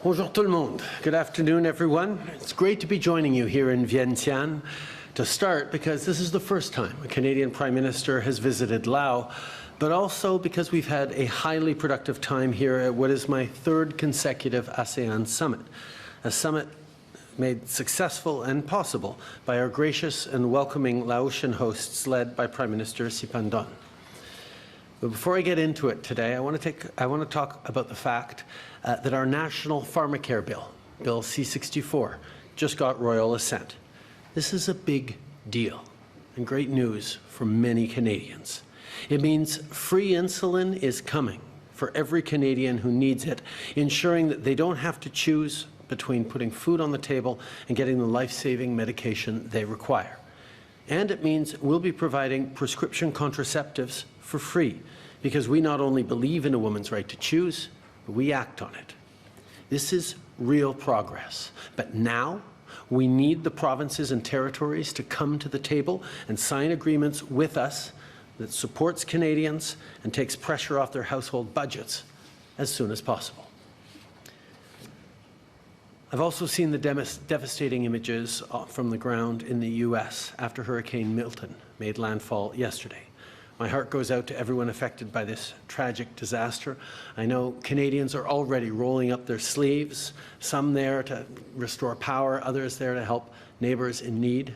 Bonjour tout le monde. Good afternoon, everyone. It's great to be joining you here in Vientiane to start because this is the first time a Canadian Prime Minister has visited Laos, but also because we've had a highly productive time here at what is my third consecutive ASEAN summit, a summit made successful and possible by our gracious and welcoming Laotian hosts led by Prime Minister Siphandone. But before I get into it today, I want to talk about the fact that our national pharmacare bill, Bill C-64, just got royal assent. This is a big deal and great news for many Canadians. It means free insulin is coming for every Canadian who needs it, ensuring that they don't have to choose between putting food on the table and getting the life-saving medication they require. And it means we'll be providing prescription contraceptives for free, because we not only believe in a woman's right to choose, but we act on it. This is real progress. But now, we need the provinces and territories to come to the table and sign agreements with us that supports Canadians and takes pressure off their household budgets as soon as possible. I've also seen the devastating images from the ground in the U.S. after Hurricane Milton made landfall yesterday. My heart goes out to everyone affected by this tragic disaster. I know Canadians are already rolling up their sleeves, some there to restore power, others there to help neighbours in need.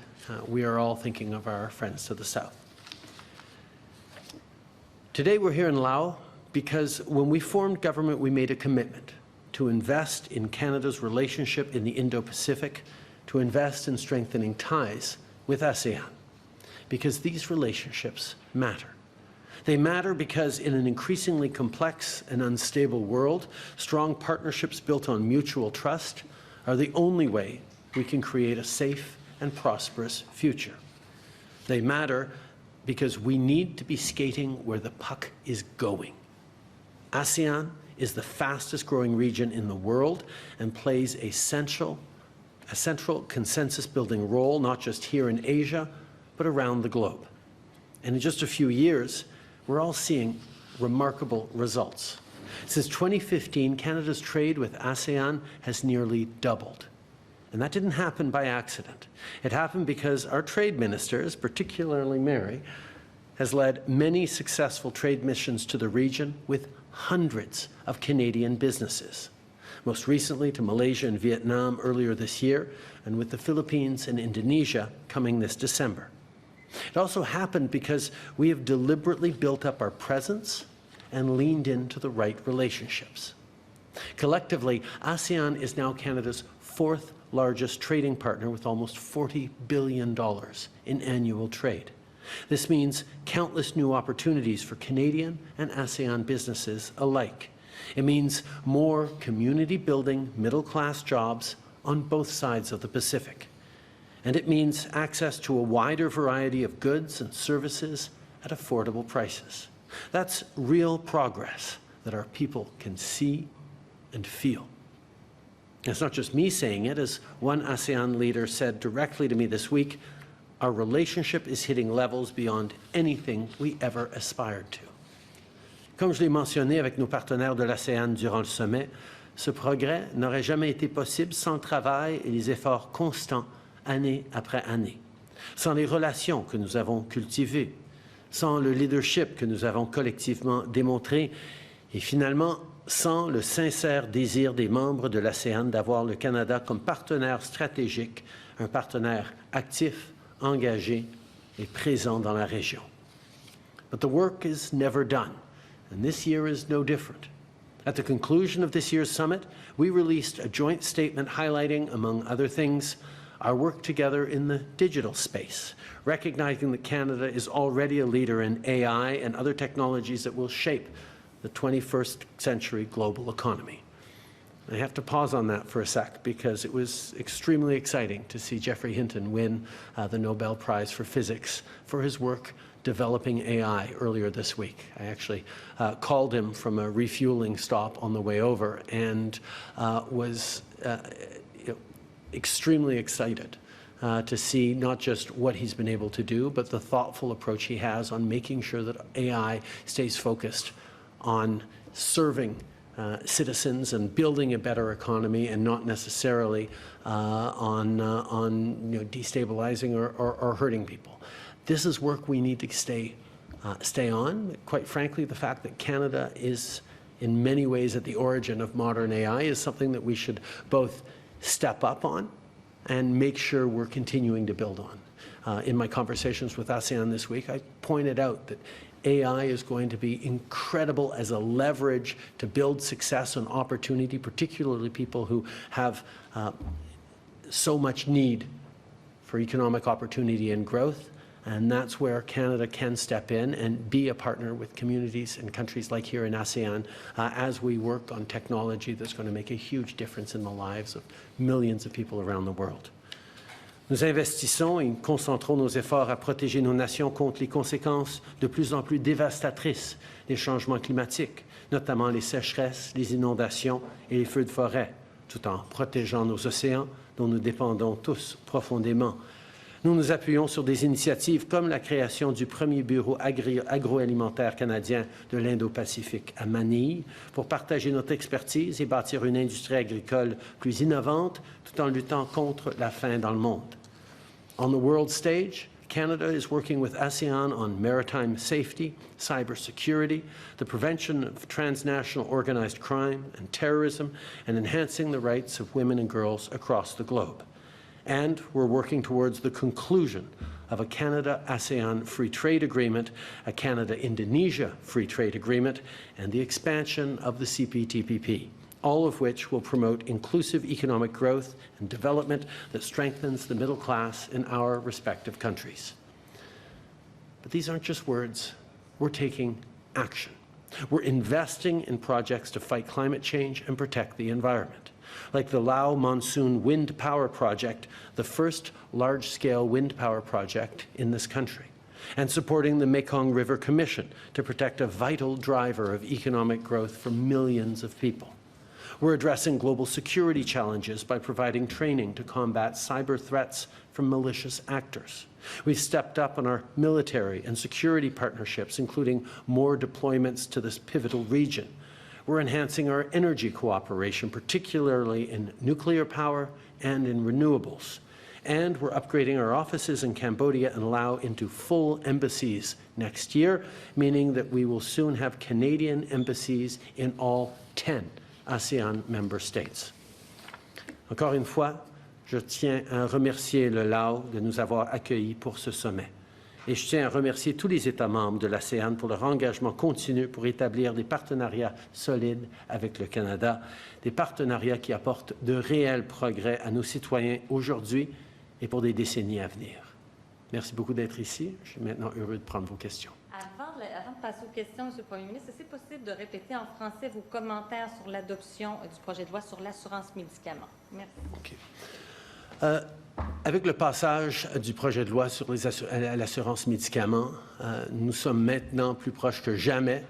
We are all thinking of our friends to the south. Today we're here in Laos because when we formed government, we made a commitment to invest in Canada's relationship in the Indo-Pacific, to invest in strengthening ties with ASEAN, because these relationships matter. They matter because in an increasingly complex and unstable world, strong partnerships built on mutual trust are the only way we can create a safe and prosperous future. They matter because we need to be skating where the puck is going. ASEAN is the fastest growing region in the world and plays a central consensus building role, not just here in Asia, but around the globe. And in just a few years, we're all seeing remarkable results. Since 2015, Canada's trade with ASEAN has nearly doubled. And that didn't happen by accident. It happened because our trade ministers, particularly Mary, has led many successful trade missions to the region with hundreds of Canadian businesses. Most recently to Malaysia and Vietnam earlier this year, and with the Philippines and Indonesia coming this December. It also happened because we have deliberately built up our presence and leaned into the right relationships. Collectively, ASEAN is now Canada's fourth largest trading partner with almost $40 billion in annual trade. This means countless new opportunities for Canadian and ASEAN businesses alike. It means more community-building, middle-class jobs on both sides of the Pacific. And it means access to a wider variety of goods and services at affordable prices. That's real progress that our people can see and feel. It's not just me saying it. As one ASEAN leader said directly to me this week, our relationship is hitting levels beyond anything we ever aspired to. Comme je l'ai mentionné avec nos partenaires de l'ASEAN durant le sommet, ce progrès n'aurait jamais été possible sans le travail et les efforts constants année après année, sans les relations que nous avons cultivées, sans le leadership que nous avons collectivement démontré et finalement sans le sincère désir des membres de l'ASEAN d'avoir le Canada comme partenaire stratégique, un partenaire actif, engagé et présent dans la région. But the work is never done, and this year is no different. At the conclusion of this year's summit, we released a joint statement highlighting, among other things, our work together in the digital space, recognizing that Canada is already a leader in AI and other technologies that will shape the 21st century global economy. I have to pause on that for a sec because it was extremely exciting to see Geoffrey Hinton win the Nobel Prize for Physics for his work developing AI earlier this week. I actually called him from a refueling stop on the way over and was extremely excited to see not just what he's been able to do, but the thoughtful approach he has on making sure that AI stays focused on serving citizens and building a better economy, and not necessarily on destabilizing or hurting people. This is work we need to stay on. Quite frankly, the fact that Canada is in many ways at the origin of modern AI is something that we should both step up on and make sure we're continuing to build on. In my conversations with ASEAN this week, I pointed out that AI is going to be incredible as a leverage to build success and opportunity, particularly people who have so much need for economic opportunity and growth. And that's where Canada can step in and be a partner with communities and countries like here in ASEAN as we work on technology that's going to make a huge difference in the lives of millions of people around the world. Nous investissons et concentrons nos efforts à protéger nos nations contre les conséquences de plus en plus dévastatrices des changements climatiques, notamment les sécheresses, les inondations et les feux de forêt, tout en protégeant nos océans dont nous dépendons tous profondément. Nous nous appuyons sur des initiatives comme la création du premier bureau agroalimentaire canadien de l'Indo-Pacifique à Manille pour partager notre expertise et bâtir une industrie agricole plus innovante tout en luttant contre la faim dans le monde. On the world stage, Canada is working with ASEAN on maritime safety, cybersecurity, the prevention of transnational organized crime and terrorism, and enhancing the rights of women and girls across the globe. And we're working towards the conclusion of a Canada-ASEAN Free Trade Agreement, a Canada-Indonesia Free Trade Agreement, and the expansion of the CPTPP, all of which will promote inclusive economic growth and development that strengthens the middle class in our respective countries. But these aren't just words. We're taking action. We're investing in projects to fight climate change and protect the environment, like the Laos Monsoon Wind Power Project, the first large-scale wind power project in this country, and supporting the Mekong River Commission to protect a vital driver of economic growth for millions of people. We're addressing global security challenges by providing training to combat cyber threats from malicious actors. We've stepped up on our military and security partnerships, including more deployments to this pivotal region. We're enhancing our energy cooperation, particularly in nuclear power and in renewables. And we're upgrading our offices in Cambodia and Laos into full embassies next year, meaning that we will soon have Canadian embassies in all 10 ASEAN member states. Encore une fois, je tiens à remercier le Laos de nous avoir accueillis pour ce sommet. Et je tiens à remercier tous les États membres de l'ASEAN pour leur engagement continu pour établir des partenariats solides avec le Canada, des partenariats qui apportent de réels progrès à nos citoyens aujourd'hui et pour des décennies à venir. Merci beaucoup d'être ici. Je suis maintenant heureux de prendre vos questions. Avant de passer aux questions, M. le Premier ministre, est-ce possible de répéter en français vos commentaires sur l'adoption du projet de loi sur l'assurance médicaments? Merci. Okay. Avec le passage du projet de loi sur l'assurance médicaments, nous sommes maintenant plus proches que jamais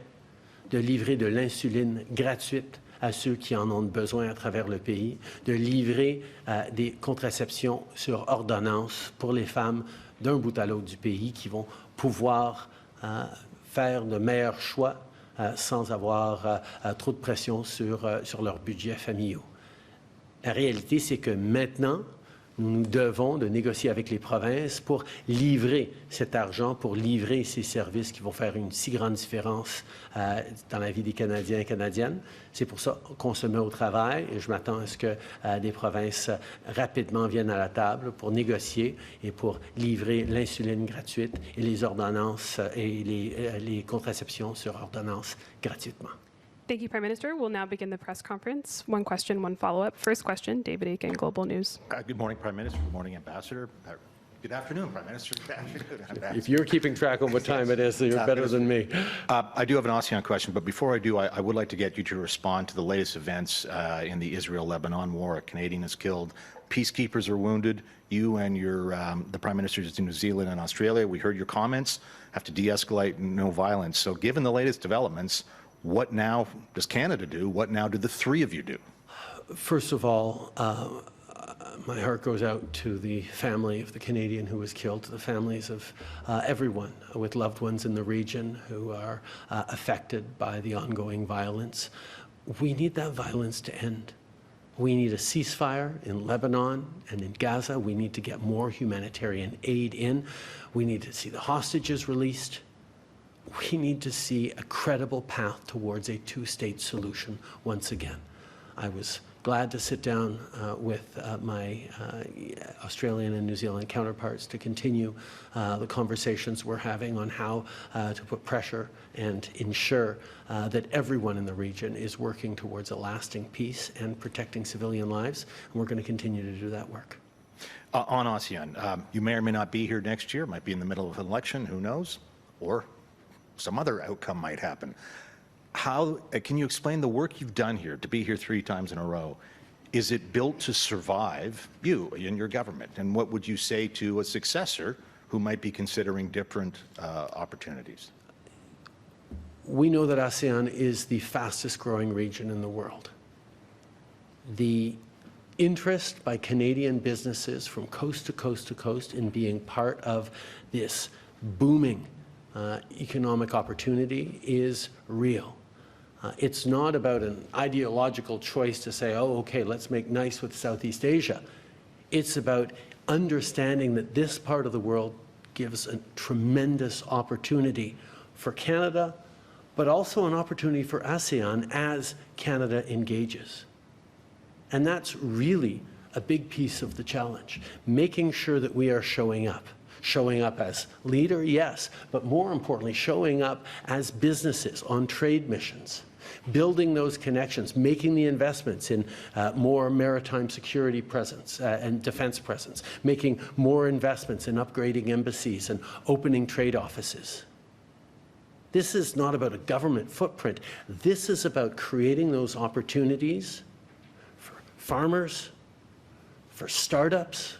de livrer de l'insuline gratuite à ceux qui en ont besoin à travers le pays, de livrer des contraceptions sur ordonnance pour les femmes d'un bout à l'autre du pays qui vont pouvoir faire de meilleurs choix sans avoir trop de pression sur leurs budgets familiaux. La réalité, c'est que maintenant, nous devons de négocier avec les provinces pour livrer cet argent, pour livrer ces services qui vont faire une si grande différence dans la vie des Canadiens et Canadiennes. C'est pour ça qu'on se met au travail et je m'attends à ce que des provinces rapidement viennent à la table pour négocier et pour livrer l'insuline gratuite et les ordonnances et les contraceptions sur ordonnance gratuitement. Thank you, Prime Minister. We'll now begin the press conference. One question, one follow-up. First question, David Aiken, Global News. Good morning, Prime Minister. Good morning, Ambassador. Good afternoon, Prime Minister. Good afternoon, Ambassador. If you're keeping track of what time it is, you're better than me. I do have an ASEAN question, but before I do, I would like to get you to respond to the latest events in the Israel-Lebanon war. A Canadian is killed. Peacekeepers are wounded. You and the Prime Ministers in New Zealand and Australia, we heard your comments, have to de-escalate no violence. So given the latest developments, what now does Canada do? What now do the three of you do? First of all, my heart goes out to the family of the Canadian who was killed, to the families of everyone with loved ones in the region who are affected by the ongoing violence. we need that violence to end. We need a ceasefire in Lebanon and in Gaza. We need to get more humanitarian aid in. We need to see the hostages released. We need to see a credible path towards a two-state solution once again. I was glad to sit down with my Australian and New Zealand counterparts to continue the conversations we're having on how to put pressure and ensure that everyone in the region is working towards a lasting peace and protecting civilian lives. And we're going to continue to do that work. On ASEAN, you may or may not be here next year, might be in the middle of an election, who knows, or some other outcome might happen. How can you explain the work you've done here to be here 3 times in a row? Is it built to survive you and your government? And what would you say to a successor who might be considering different opportunities? We know that ASEAN is the fastest growing region in the world. The interest by Canadian businesses from coast to coast to coast in being part of this booming economic opportunity is real. It's not about an ideological choice to say, oh, okay, let's make nice with Southeast Asia. It's about understanding that this part of the world gives a tremendous opportunity for Canada, but also an opportunity for ASEAN as Canada engages. And that's really a big piece of the challenge, making sure that we are showing up. Showing up as leader, yes, but more importantly, showing up as businesses on trade missions, building those connections, making the investments in more maritime security presence and defense presence, making more investments in upgrading embassies and opening trade offices. This is not about a government footprint. This is about creating those opportunities for farmers, for startups,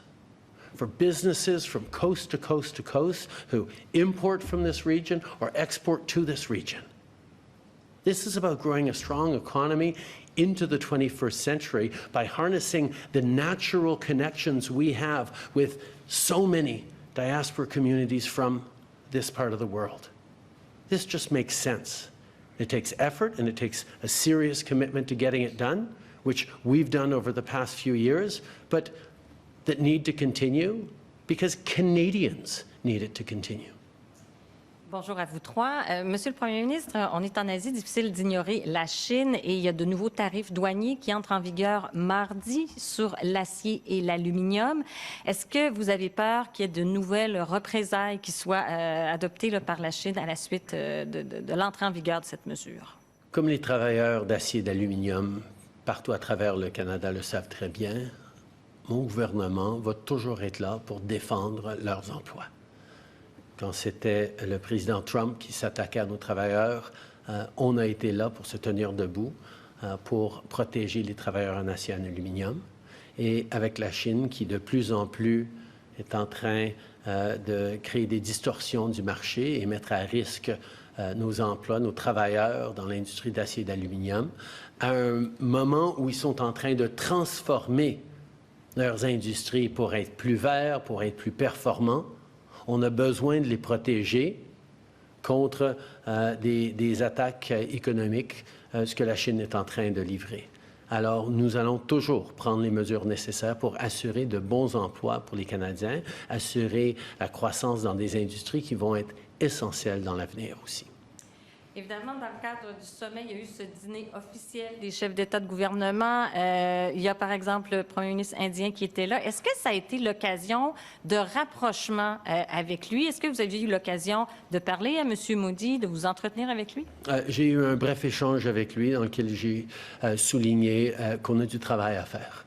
for businesses from coast to coast to coast who import from this region or export to this region. This is about growing a strong economy into the 21st century by harnessing the natural connections we have with so many diaspora communities from this part of the world. This just makes sense. It takes effort and it takes a serious commitment to getting it done, which we've done over the past few years, but that need to continue because Canadians need it to continue. Bonjour à vous trois. Monsieur le Premier ministre, on est en Asie, difficile d'ignorer la Chine et il y a de nouveaux tarifs douaniers qui entrent en vigueur mardi sur l'acier et l'aluminium. Est-ce que vous avez peur qu'il y ait de nouvelles représailles qui soient adoptées là, par la Chine à la suite de l'entrée en vigueur de cette mesure? Comme les travailleurs d'acier et d'aluminium partout à travers le Canada le savent très bien, mon gouvernement va toujours être là pour défendre leurs emplois. Quand c'était le président Trump qui s'attaquait à nos travailleurs, on a été là pour se tenir debout, pour protéger les travailleurs en acier et en aluminium. Et avec la Chine qui de plus en plus est en train de créer des distorsions du marché et mettre à risque nos emplois, nos travailleurs dans l'industrie d'acier et d'aluminium, à un moment où ils sont en train de transformer leurs industries pour être plus verts, pour être plus performants. On a besoin de les protéger contre des attaques économiques, ce que la Chine est en train de livrer. Alors, nous allons toujours prendre les mesures nécessaires pour assurer de bons emplois pour les Canadiens, assurer la croissance dans des industries qui vont être essentielles dans l'avenir aussi. Évidemment, dans le cadre du sommet, il y a eu ce dîner officiel des chefs d'État de gouvernement. Il y a, par exemple, le premier ministre indien qui était là. Est-ce que ça a été l'occasion de rapprochement avec lui? Est-ce que vous avez eu l'occasion de parler à M. Modi, de vous entretenir avec lui? J'ai eu un bref échange avec lui dans lequel j'ai souligné qu'on a du travail à faire.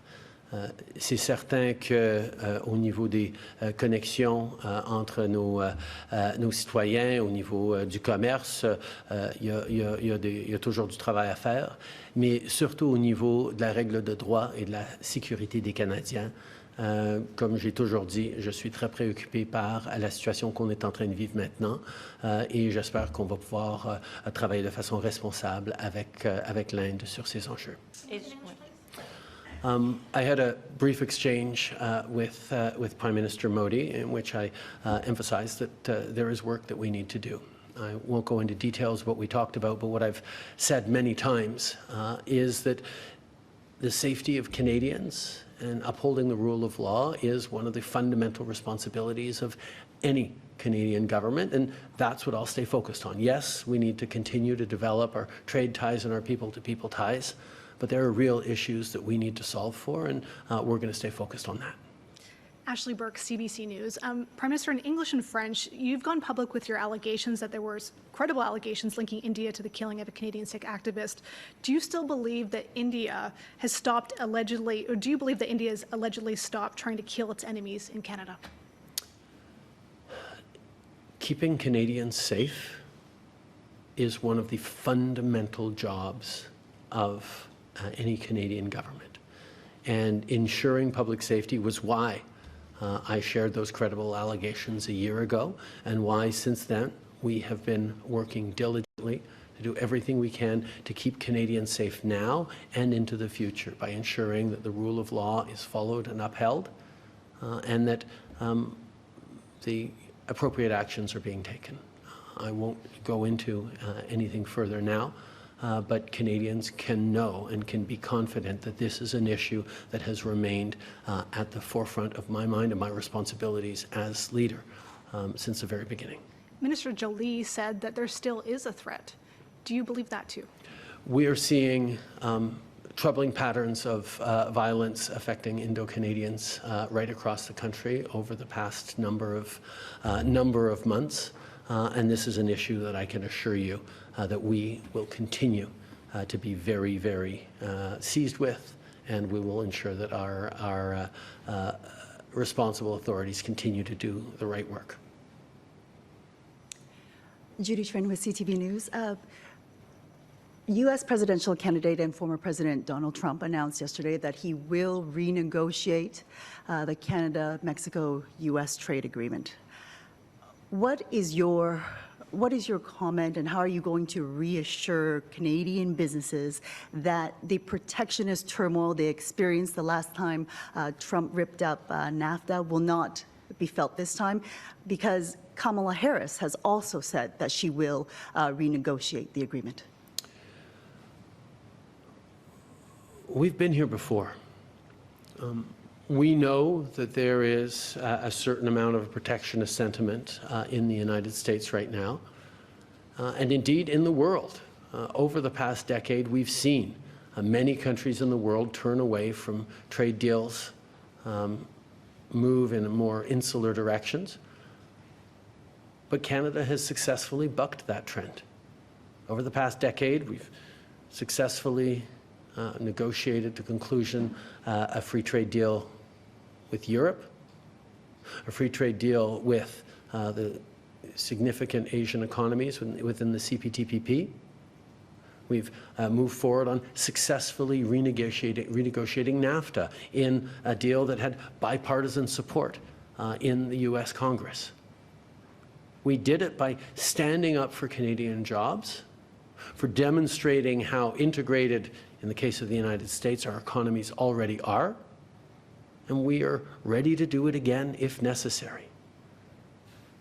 C'est certain qu'au niveau des connexions entre nos citoyens, au niveau du commerce, il y a toujours du travail à faire, mais surtout au niveau de la règle de droit et de la sécurité des Canadiens. Comme j'ai toujours dit, je suis très préoccupé par la situation qu'on est en train de vivre maintenant et j'espère qu'on va pouvoir travailler de façon responsable avec l'Inde sur ces enjeux. I had a brief exchange with Prime Minister Modi in which I emphasized that there is work that we need to do. I won't go into details of what we talked about, but what I've said many times is that the safety of Canadians and upholding the rule of law is one of the fundamental responsibilities of any Canadian government, and that's what I'll stay focused on. Yes, we need to continue to develop our trade ties and our people-to-people ties, but there are real issues that we need to solve for, and we're going to stay focused on that. Ashley Burke, CBC News. Prime Minister, in English and French, you've gone public with your allegations that there were credible allegations linking India to the killing of a Canadian Sikh activist. Do you still believe that India has stopped allegedly, or do you believe that India has allegedly stopped trying to kill its enemies in Canada? Keeping Canadians safe is one of the fundamental jobs of any Canadian government. And ensuring public safety was why I shared those credible allegations a year ago, and why since then we have been working diligently to do everything we can to keep Canadians safe now and into the future by ensuring that the rule of law is followed and upheld, and that the appropriate actions are being taken. I won't go into anything further now, but Canadians can know and can be confident that this is an issue that has remained at the forefront of my mind and my responsibilities as leader since the very beginning. Minister Jolie said that there still is a threat. Do you believe that too? We are seeing troubling patterns of violence affecting Indo-Canadians right across the country over the past number of months. And this is an issue that I can assure you that we will continue to be very, very seized with, and we will ensure that our responsible authorities continue to do the right work. Judy Schwen with CTV News. U.S. presidential candidate and former President Donald Trump announced yesterday that he will renegotiate the Canada-Mexico-U.S. trade agreement. What is your comment, and how are you going to reassure Canadian businesses that the protectionist turmoil they experienced the last time Trump ripped up NAFTA will not be felt this time? Because Kamala Harris has also said that she will renegotiate the agreement. We've been here before. We know that there is a certain amount of protectionist sentiment in the United States right now, and indeed in the world. Over the past decade, we've seen many countries in the world turn away from trade deals, move in more insular directions. But Canada has successfully bucked that trend. Over the past decade, we've successfully negotiated to conclusion a free trade deal with Europe, a free trade deal with the significant Asian economies within the CPTPP. We've moved forward on successfully renegotiating NAFTA in a deal that had bipartisan support in the U.S. Congress. We did it by standing up for Canadian jobs, for demonstrating how integrated, in the case of the United States, our economies already are, and we are ready to do it again if necessary.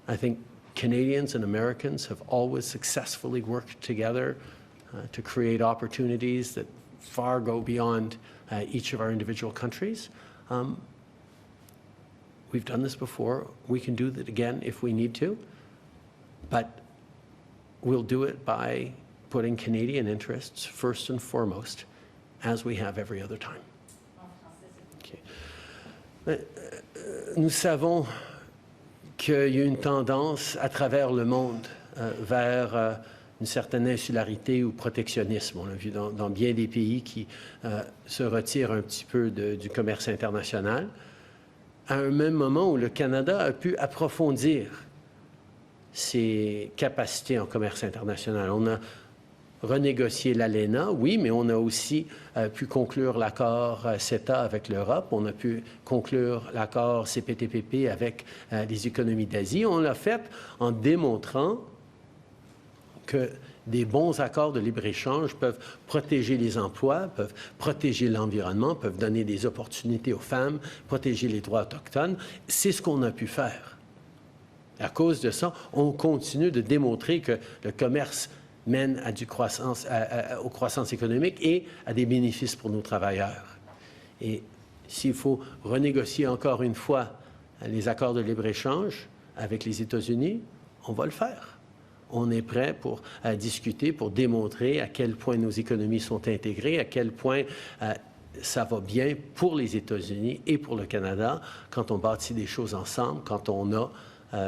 I think Canadians and Americans have always successfully worked together to create opportunities that far go beyond each of our individual countries. We've done this before. We can do that again if we need to, but we'll do it by putting Canadian interests first and foremost, as we have every other time. Okay. Nous savons qu'il y a une tendance à travers le monde vers une certaine insularité ou protectionnisme. On l'a vu dans bien des pays qui se retirent un petit peu du commerce international, à un même moment où le Canada a pu approfondir ses capacités en commerce international. On a renégocié l'ALENA, oui, mais on a aussi pu conclure l'accord CETA avec l'Europe, on a pu conclure l'accord CPTPP avec les économies d'Asie. On l'a fait en démontrant que des bons accords de libre-échange peuvent protéger les emplois, peuvent protéger l'environnement, peuvent donner des opportunités aux femmes, protéger les droits autochtones. C'est ce qu'on a pu faire. À cause de ça, on continue de démontrer que le commerce mène à aux croissances économiques et à des bénéfices pour nos travailleurs. Et s'il faut renégocier encore une fois les accords de libre-échange avec les États-Unis, on va le faire. On est prêt pour discuter, pour démontrer à quel point nos économies sont intégrées, à quel point ça va bien pour les États-Unis et pour le Canada quand on bâtit des choses ensemble, quand on a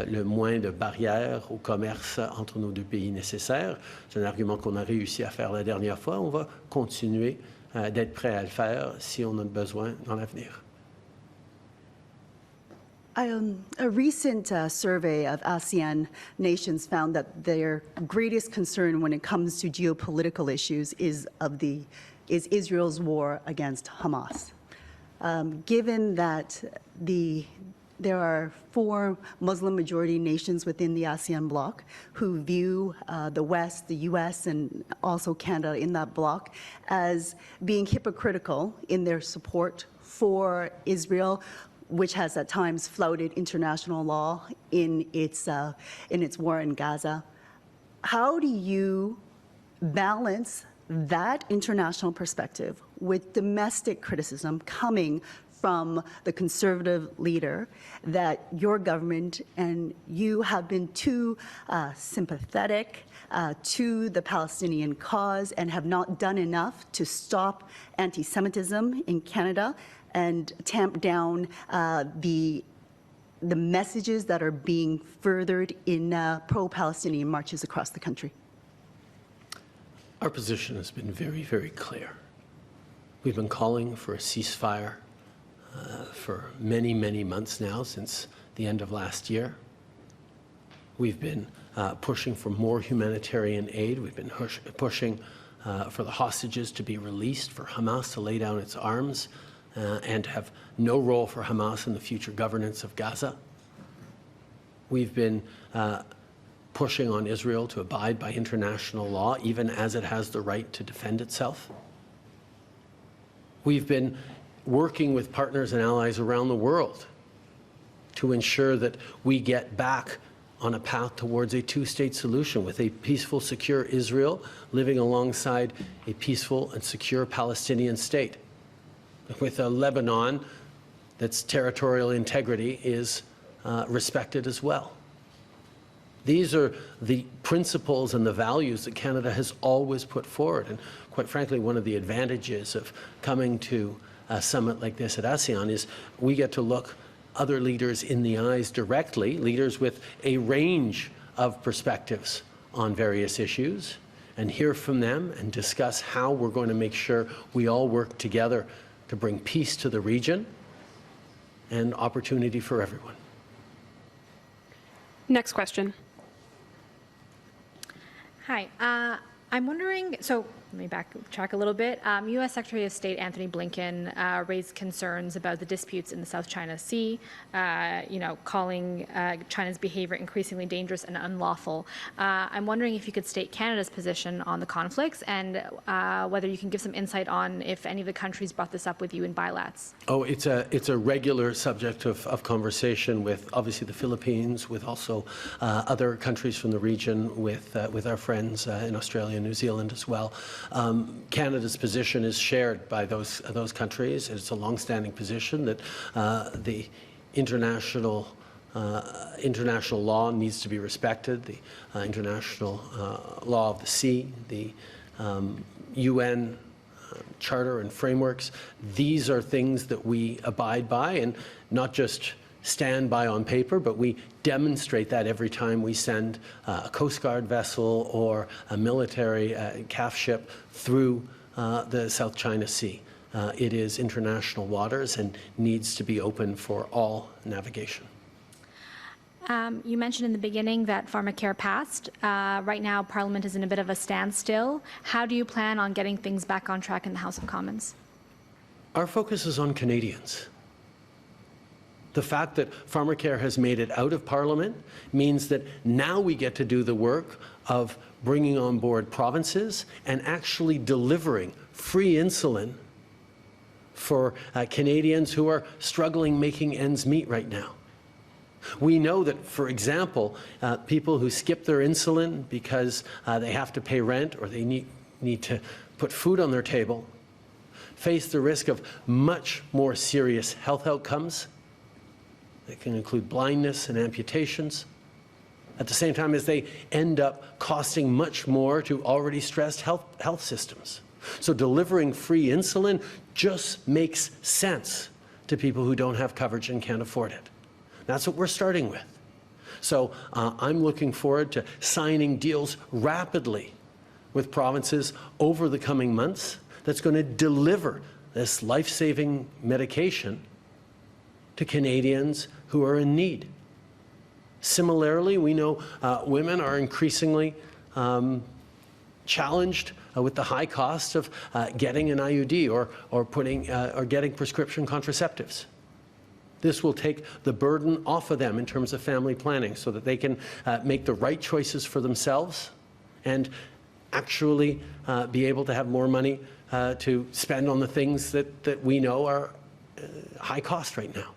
le moins de barrières au commerce entre nos deux pays nécessaires. C'est un argument qu'on a réussi à faire la dernière fois. On va continuer d'être prêt à le faire si on en a besoin dans l'avenir. A recent survey of ASEAN nations found that their greatest concern when it comes to geopolitical issues is Israel's war against Hamas. Given that there are 4 Muslim-majority nations within the ASEAN bloc who view the West, the U.S., and also Canada in that bloc as being hypocritical in their support for Israel, which has at times flouted international law in its war in Gaza. How do you balance that international perspective with domestic criticism coming from the conservative leader that your government and you have been too sympathetic to the Palestinian cause and have not done enough to stop anti-Semitism in Canada and tamp down the messages that are being furthered in pro-Palestinian marches across the country? Our position has been very, very clear. We've been calling for a ceasefire for many, many months now, since the end of last year. We've been pushing for more humanitarian aid. We've been pushing for the hostages to be released, for Hamas to lay down its arms, and have no role for Hamas in the future governance of Gaza. We've been pushing on Israel to abide by international law, even as it has the right to defend itself. We've been working with partners and allies around the world to ensure that we get back on a path towards a two-state solution with a peaceful, secure Israel living alongside a peaceful and secure Palestinian state, with a Lebanon that's territorial integrity is respected as well. These are the principles and the values that Canada has always put forward. And quite frankly, one of the advantages of coming to a summit like this at ASEAN is we get to look other leaders in the eyes directly, leaders with a range of perspectives on various issues, and hear from them and discuss how we're going to make sure we all work together to bring peace to the region and opportunity for everyone. Next question. Hi. I'm wondering, so let me backtrack a little bit. U.S. Secretary of State Anthony Blinken raised concerns about the disputes in the South China Sea, calling China's behavior increasingly dangerous and unlawful. I'm wondering if you could state Canada's position on the conflicts and whether you can give some insight on if any of the countries brought this up with you in bilats. Oh, it's a regular subject of conversation with obviously the Philippines, with also other countries from the region, with our friends in Australia and New Zealand as well. Canada's position is shared by those countries. It's a long-standing position that the international law needs to be respected, the international law of the sea, the UN charter and frameworks. These are things that we abide by, and not just stand by on paper, but we demonstrate that every time we send a Coast Guard vessel or a military CAF ship through the South China Sea. It is international waters and needs to be open for all navigation. You mentioned in the beginning that pharmacare passed. Right now, Parliament is in a bit of a standstill. How do you plan on getting things back on track in the House of Commons? Our focus is on Canadians. The fact that pharmacare has made it out of Parliament means that now we get to do the work of bringing on board provinces and actually delivering free insulin for Canadians who are struggling making ends meet right now. We know that, for example, people who skip their insulin because they have to pay rent or they need to put food on their table face the risk of much more serious health outcomes that can include blindness and amputations, at the same time as they end up costing much more to already stressed health systems. So delivering free insulin just makes sense to people who don't have coverage and can't afford it. That's what we're starting with. So I'm looking forward to signing deals rapidly with provinces over the coming months that's going to deliver this life-saving medication to Canadians who are in need. Similarly, we know women are increasingly challenged with the high cost of getting an IUD or getting prescription contraceptives. This will take the burden off of them in terms of family planning so that they can make the right choices for themselves and actually be able to have more money to spend on the things that we know are high cost right now.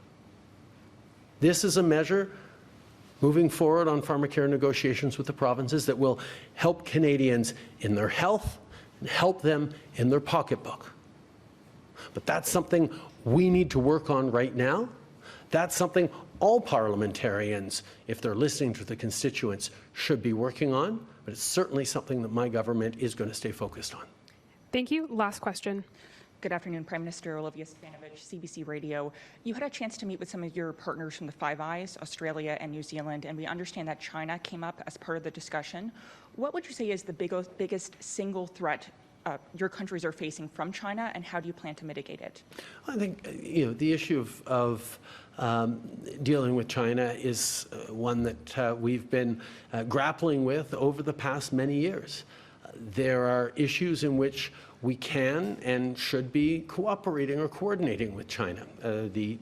This is a measure moving forward on pharmacare negotiations with the provinces that will help Canadians in their health and help them in their pocketbook. But that's something we need to work on right now. That's something all parliamentarians, if they're listening to the constituents, should be working on. But it's certainly something that my government is going to stay focused on. Thank you. Last question. Good afternoon, Prime Minister Olivia Spanovich, CBC Radio. You had a chance to meet with some of your partners from the Five Eyes, Australia and New Zealand, and we understand that China came up as part of the discussion. What would you say is the biggest single threat your countries are facing from China, and how do you plan to mitigate it? I think the issue of dealing with China is one that we've been grappling with over the past many years. There are issues in which we can and should be cooperating or coordinating with China. The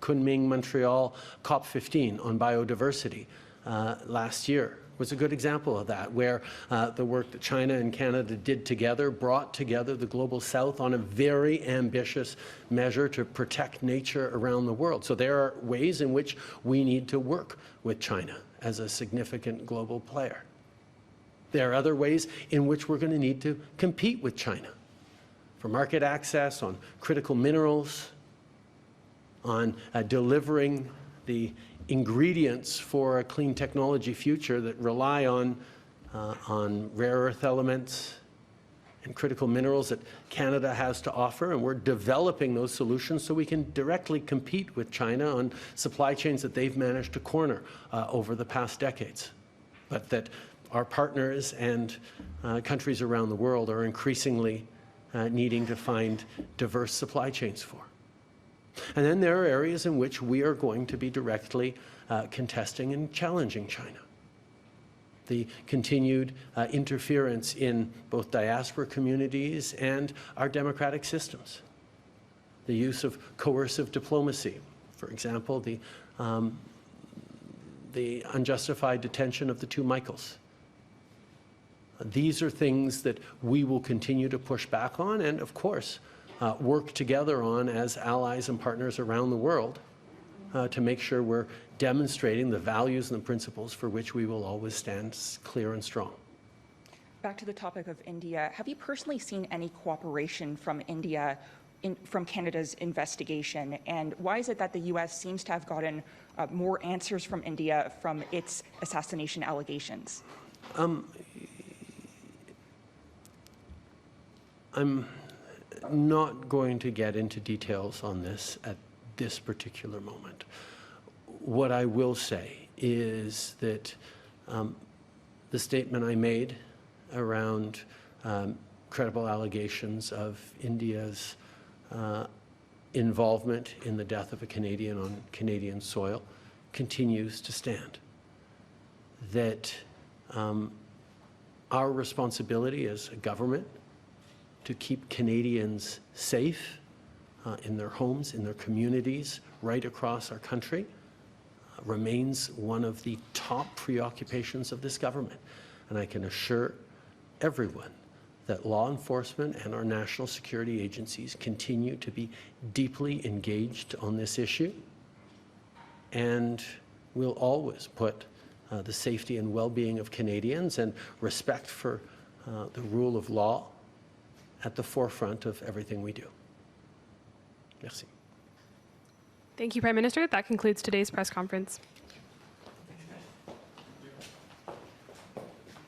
Kunming-Montreal COP15 on biodiversity last year was a good example of that, where the work that China and Canada did together brought together the Global South on a very ambitious measure to protect nature around the world. So there are ways in which we need to work with China as a significant global player. There are other ways in which we're going to need to compete with China for market access on critical minerals, on delivering the ingredients for a clean technology future that rely on rare earth elements and critical minerals that Canada has to offer, and we're developing those solutions so we can directly compete with China on supply chains that they've managed to corner over the past decades, but that our partners and countries around the world are increasingly needing to find diverse supply chains for. And then there are areas in which we are going to be directly contesting and challenging China. The continued interference in both diaspora communities and our democratic systems. The use of coercive diplomacy, for example, the unjustified detention of the two Michaels. These are things that we will continue to push back on and, of course, work together on as allies and partners around the world to make sure we're demonstrating the values and the principles for which we will always stand clear and strong. Back to the topic of India, have you personally seen any cooperation from India from Canada's investigation? And why is it that the U.S. seems to have gotten more answers from India from its assassination allegations? I'm not going to get into details on this at this particular moment. What I will say is that the statement I made around credible allegations of India's involvement in the death of a Canadian on Canadian soil continues to stand. That our responsibility as a government to keep Canadians safe in their homes, in their communities, right across our country, remains one of the top preoccupations of this government. And I can assure everyone that law enforcement and our national security agencies continue to be deeply engaged on this issue. and we'll always put the safety and well-being of Canadians and respect for the rule of law at the forefront of everything we do. Merci. Thank you, Prime Minister. That concludes today's press conference.